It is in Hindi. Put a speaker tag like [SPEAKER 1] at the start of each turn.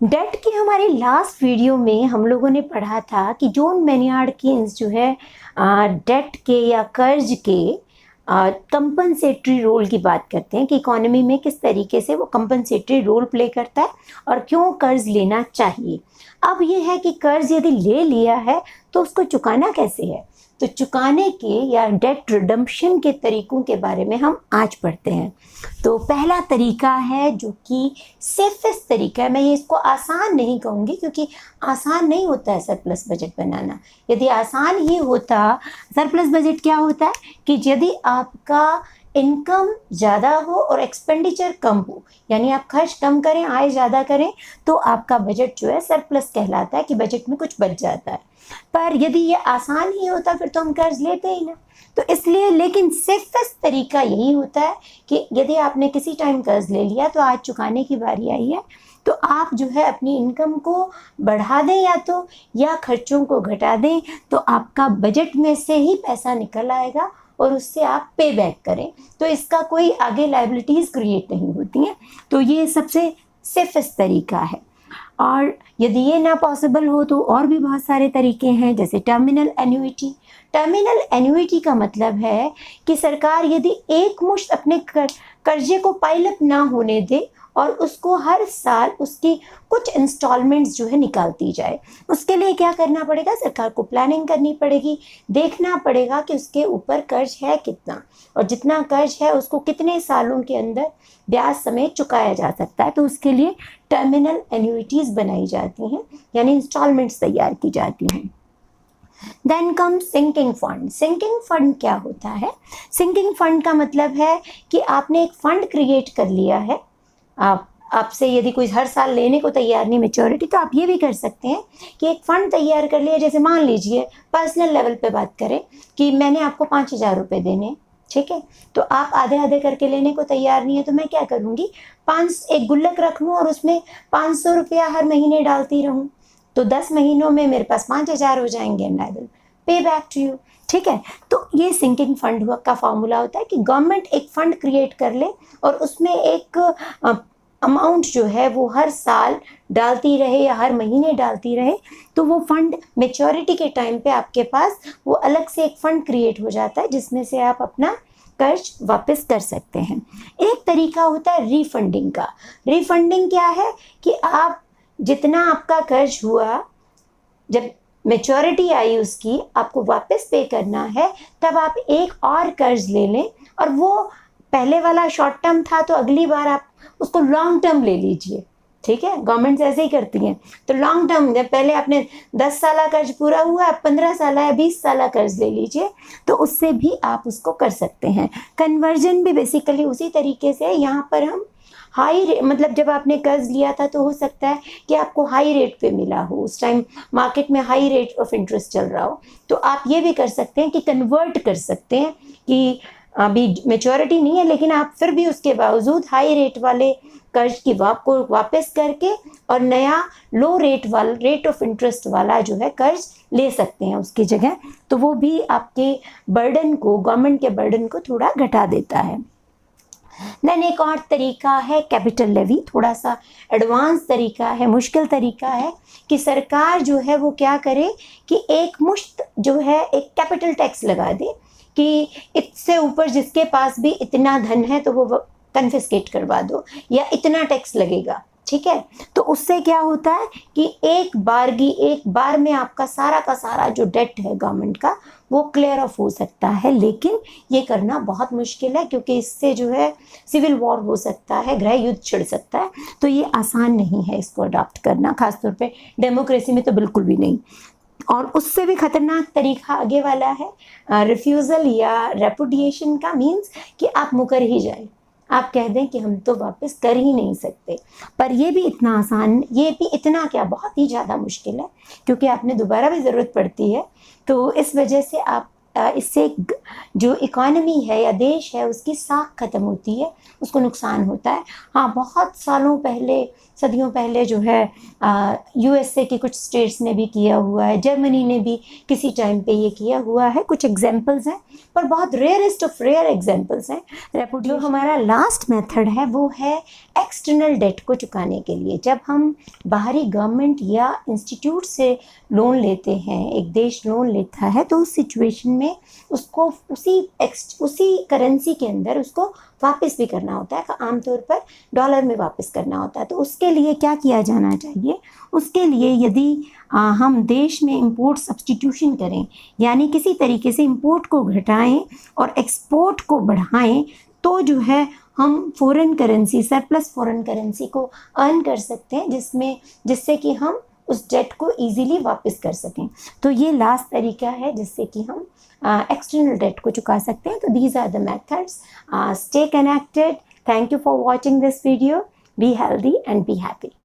[SPEAKER 1] डेट की हमारी लास्ट वीडियो में हम लोगों ने पढ़ा था कि जॉन मैनियार्ड कीन्स जो है डेट के या कर्ज के कंपनसेटरी रोल की बात करते हैं कि इकोनॉमी में किस तरीके से वो कंपनसेटरी रोल प्ले करता है और क्यों कर्ज लेना चाहिए। अब ये है कि कर्ज यदि ले लिया है तो उसको चुकाना कैसे है, तो चुकाने के या डेट रिडम्पशन के तरीकों के बारे में हम आज पढ़ते हैं। तो पहला तरीका है जो कि सेफेस्ट तरीका है, मैं ये इसको आसान नहीं कहूँगी क्योंकि आसान नहीं होता है सरप्लस बजट बनाना। यदि आसान ही होता, सरप्लस बजट क्या होता है कि यदि आपका इनकम ज़्यादा हो और एक्सपेंडिचर कम हो, यानी आप खर्च कम करें आय ज़्यादा करें, तो आपका बजट जो है सरप्लस कहलाता है कि बजट में कुछ बच जाता है। पर यदि ये आसान ही होता फिर तो हम कर्ज लेते ही ना। तो इसलिए लेकिन सेफेस्ट तरीका यही होता है कि यदि आपने किसी टाइम कर्ज ले लिया तो आज चुकाने की बारी आई है, तो आप जो है अपनी इनकम को बढ़ा दें या खर्चों को घटा दें, तो आपका बजट में से ही पैसा निकल आएगा और उससे आप पे बैक करें, तो इसका कोई आगे लायबिलिटीज़ क्रिएट नहीं होती हैं। तो ये सबसे सेफेस्ट तरीका है। और यदि ये ना पॉसिबल हो तो और भी बहुत सारे तरीके हैं, जैसे टर्मिनल एन्युइटी। टर्मिनल एन्युइटी का मतलब है कि सरकार यदि एक मुश्त अपने कर्जे को पाइलअप ना होने दे और उसको हर साल उसकी कुछ इंस्टॉलमेंट्स जो है निकालती जाए। उसके लिए क्या करना पड़ेगा, सरकार को प्लानिंग करनी पड़ेगी, देखना पड़ेगा कि उसके ऊपर कर्ज है कितना और जितना कर्ज है उसको कितने सालों के अंदर ब्याज समेत चुकाया जा सकता है। तो उसके लिए टर्मिनल एन्युइटीज़ बनाई जाती हैं, यानी इंस्टॉलमेंट्स तैयार की जाती हैं। Then come sinking fund. Sinking fund क्या होता है? सिंकिंग फंड का मतलब है कि आपने एक फंड क्रिएट कर लिया है। आपसे यदि कोई हर साल लेने को तैयार नहीं मैच्योरिटी, तो आप ये भी कर सकते हैं कि एक फ़ंड तैयार कर लिया। जैसे मान लीजिए पर्सनल लेवल पे बात करें कि मैंने आपको 5,000 रुपये देने, ठीक है, तो आप आधे आधे करके लेने को तैयार नहीं है, तो मैं क्या करूँगी, एक गुल्लक रख लूँ और उसमें 500 रुपया हर महीने डालती रहूँ, तो 10 महीनों में मेरे पास 5,000 हो जाएंगे and I will pay back to you. ठीक है, तो ये सिंकिंग फंड का फॉर्मूला होता है कि गवर्नमेंट एक फ़ंड क्रिएट कर ले और उसमें एक अमाउंट जो है वो हर साल डालती रहे या हर महीने डालती रहे, तो वो फंड मेच्योरिटी के टाइम पे आपके पास वो अलग से एक फ़ंड क्रिएट हो जाता है जिसमें से आप अपना कर्ज वापस कर सकते हैं। एक तरीका होता है रीफंडिंग का। रीफंडिंग क्या है कि आप जितना आपका कर्ज हुआ, जब मेच्योरिटी आई उसकी आपको वापस पे करना है, तब आप एक और कर्ज ले लें और वो पहले वाला शॉर्ट टर्म था तो अगली बार आप उसको लॉन्ग टर्म ले लीजिए। ठीक है, गवर्नमेंट ऐसे ही करती हैं। तो लॉन्ग टर्म, जब पहले आपने 10 साल कर्ज पूरा हुआ, अब 15 साल या 20 साल कर्ज ले लीजिए, तो उससे भी आप उसको कर सकते हैं। कन्वर्जन भी बेसिकली उसी तरीके से। यहाँ पर हम मतलब जब आपने कर्ज लिया था तो हो सकता है कि आपको हाई रेट पे मिला हो, उस टाइम मार्केट में हाई रेट ऑफ इंटरेस्ट चल रहा हो, तो आप ये भी कर सकते हैं कि कन्वर्ट कर सकते हैं कि अभी मेच्योरिटी नहीं है लेकिन आप फिर भी उसके बावजूद हाई रेट वाले कर्ज की को वापस करके और नया लो रेट ऑफ इंटरेस्ट वाला जो है कर्ज ले सकते हैं उसकी जगह। तो वो भी आपके बर्डन को, गवर्नमेंट के बर्डन को थोड़ा घटा देता है। देन एक और तरीका है कैपिटल लेवी। थोड़ा सा एडवांस तरीका है, मुश्किल तरीका है कि सरकार जो है वो क्या करे कि एक मुश्त जो है एक कैपिटल टैक्स लगा दे कि इससे ऊपर जिसके पास भी इतना धन है तो वो कन्फिस्केट करवा दो या इतना टैक्स लगेगा। ठीक है, तो उससे क्या होता है कि एक बार में आपका सारा का सारा जो डेट है गवर्नमेंट का वो क्लियर ऑफ हो सकता है। लेकिन ये करना बहुत मुश्किल है क्योंकि इससे जो है सिविल वॉर हो सकता है, गृह युद्ध छिड़ सकता है। तो ये आसान नहीं है इसको अडॉप्ट करना, खासतौर पे डेमोक्रेसी में तो बिल्कुल भी नहीं। और उससे भी खतरनाक तरीका आगे वाला है रिफ्यूज़ल या रेपुडिएशन का। मीन्स कि आप मुकर ही जाए, आप कह दें कि हम तो वापस कर ही नहीं सकते। पर ये भी इतना आसान, ये भी इतना क्या, बहुत ही ज़्यादा मुश्किल है क्योंकि आपने दोबारा भी ज़रूरत पड़ती है। तो इस वजह से आप इससे जो इकोनॉमी है या देश है उसकी साख खत्म होती है, उसको नुकसान होता है। हाँ, बहुत सालों पहले, सदियों पहले जो है यूएसए के कुछ स्टेट्स ने भी किया हुआ है, जर्मनी ने भी किसी टाइम पे ये किया हुआ है। कुछ एग्जांपल्स हैं, पर बहुत रेयरेस्ट ऑफ रेयर एग्जांपल्स हैं। जो हमारा लास्ट मेथड है वो है एक्सटर्नल डेट को चुकाने के लिए। जब हम बाहरी गवर्नमेंट या इंस्टीट्यूट से लोन लेते हैं, एक देश लोन लेता है, तो उस सिचुएशन में उसको उसी करेंसी के अंदर उसको वापस भी करना होता है। आमतौर पर डॉलर में वापस करना होता है। तो उसके लिए क्या किया जाना चाहिए? उसके लिए यदि हम देश में इंपोर्ट सब्स्टिट्यूशन करें, यानी किसी तरीके से इंपोर्ट को घटाएं और एक्सपोर्ट को बढ़ाएं, तो जो है हम foreign currency, surplus foreign currency को अर्न कर सकते हैं, जिससे कि हम उस डेट को इजीली वापस कर सकें। तो ये लास्ट तरीका है जिससे कि हम एक्सटर्नल डेट को चुका सकते हैं। तो these are the methods. Stay connected. Thank you for watching this video. Be healthy and be happy.